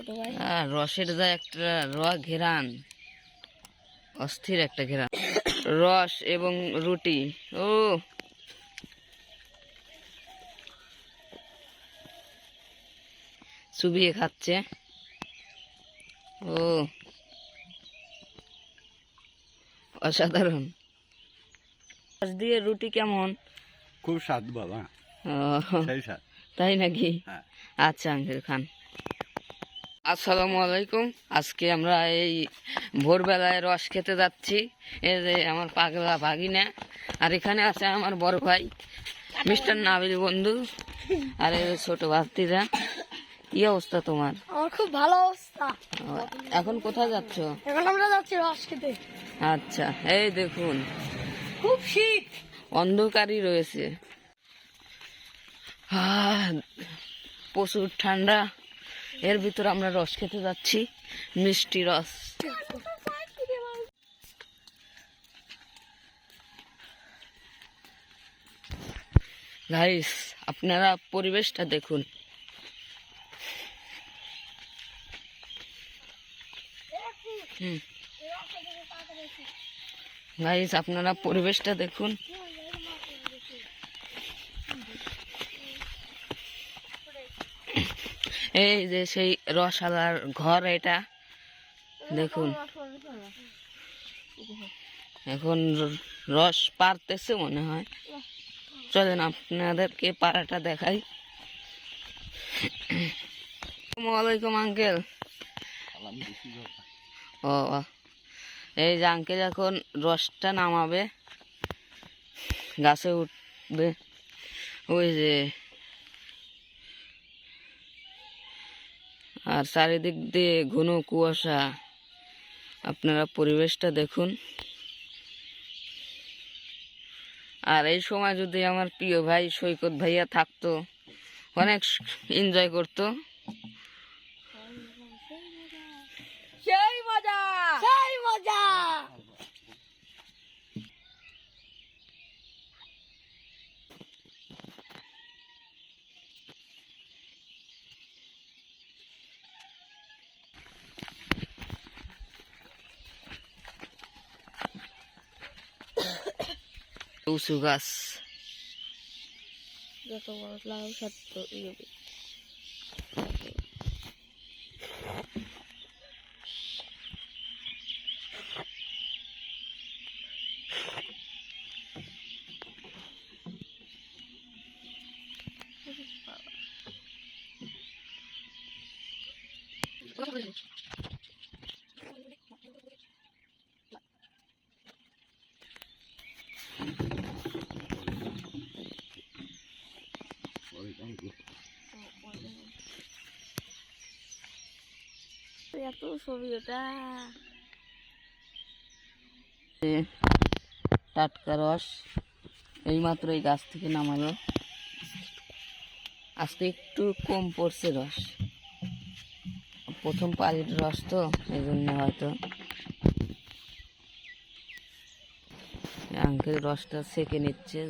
রসের যা একটা ঘেরান, অস্থির একটা ঘেরান। রস এবং রুটি, ও চুবিয়ে খাচ্ছে। ও অসাধারণ। রস দিয়ে রুটি কেমন? খুব স্বাদ বাবা। সেই স্বাদ। তাই নাকি? হ্যাঁ। আচ্ছা আঙ্কেল খান। আসসালামু আলাইকুম। আজকে আমরা এই ভোরবেলায় রস খেতে যাচ্ছি। এই যে আমার পাগলা ভাগিনা, আর এখানে আছে আমার বড় ভাই মিস্টার নাবিল বন্ধু, আর এই ছোট ভাতিজা। কি অবস্থা তোমার? আমার খুব ভালো অবস্থা। এখন কোথায় যাচ্ছ? এখন আমরা যাচ্ছি রস খেতে। আচ্ছা, এই দেখুন খুব শীত, অন্ধকারই রয়েছে, প্রচুর ঠান্ডা। এর ভিতর আমরা রস খেতে যাচ্ছি, মিষ্টি রস। গাইস, আপনারা পরিবেশটা দেখুন। গাইস, আপনারা পরিবেশটা দেখুন। এই যে সেই রসালার ঘর, এটা দেখুন। এখন রস পারতেছে মনে হয়। চলেন আপনাদেরকে পাড়াটা দেখাই। আসসালামু আলাইকুম আঙ্কেল। ও, এই যে আঙ্কেল এখন রসটা নামাবে, গাছে উঠবে। ওই যে, আর চারিদিক দিয়ে ঘন কুয়াশা। আপনারা পরিবেশটা দেখুন। আর এই সময় যদি আমার প্রিয় ভাই সৈকত ভাইয়া থাকতো, অনেক এনজয় করতো। সেই মজা, সেই মজা। উঁচু গাছ, যত বড় লাগাও সত্য ইয়ে। এত ছবি ওটা। টাটকা রস এইমাত্র এই গাছ থেকে নামালো। আজকে একটু কম পড়ছে রস, প্রথম পানির রস তো, এই জন্য হয়তো। আঙ্কেল রসটা সেকে নিচ্ছে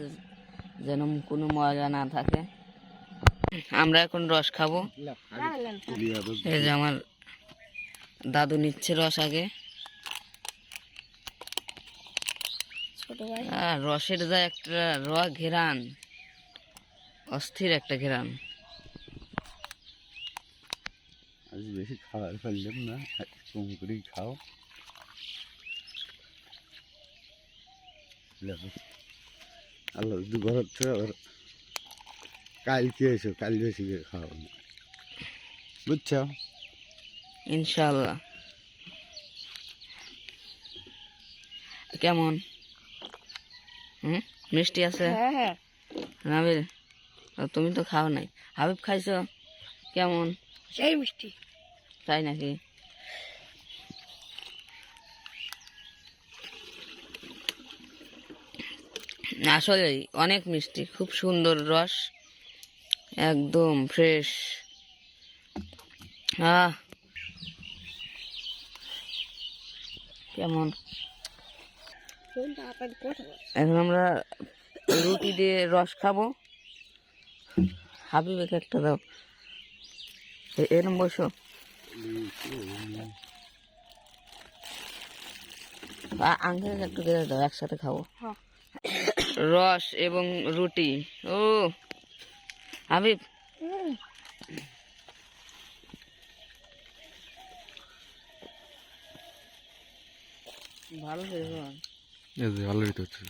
যেন কোনো ময়লা না থাকে। আমরা এখন রস খাবো। এই যে আমার দাদু নিচ্ছে রস আগে। রসের যা একটা ঘেরান, অস্থির একটা ঘেরান। আজ বেশি খাবার ফেললাম না, কম করেই খাও। আল্লাহ যদি ঘর আবার কালকে এসো, কাল বেশি করে খাও, বুঝছো? ইনশাল্লাহ। কেমন? মিষ্টি আছে? হ্যাঁ। নাবিল, তুমি তো খাও নাই। হাবিব খাইছো? কেমন? সেই মিষ্টি। তাই নাকি? আসলে অনেক মিষ্টি, খুব সুন্দর রস, একদম ফ্রেশ। কেমন? এখন আমরা রুটি দিয়ে রস খাবো। হাবিবেকে একটা দাও, এরম বসো। আঙ্কেল একটু দিয়ে দাও, একসাথে খাবো। হ্যাঁ। রস এবং রুটি। ও হাবিব, ভালো ভালোই তো হচ্ছে।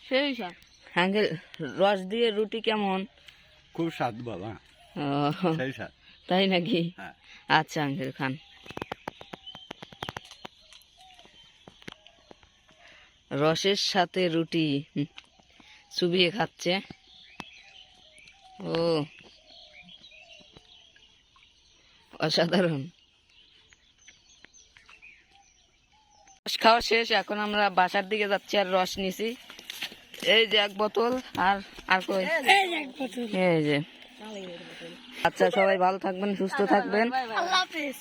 সেই স্বাদ। আঙ্কেল রস দিয়ে রুটি কেমন? খুব স্বাদ বাবা, ও, সেই স্বাদ। তাই নাকি? হ্যাঁ। আচ্ছা আঙ্কেল খান। রসের সাথে রুটি চুবিয়ে খাচ্ছে। ও অসাধারণ। রস খাওয়া শেষ, এখন আমরা বাসার দিকে যাচ্ছি আর রস নিছি। এই যে এক বোতল, আর আর কই এই যে। আচ্ছা সবাই ভালো থাকবেন, সুস্থ থাকবেন। আল্লাহ হাফেজ।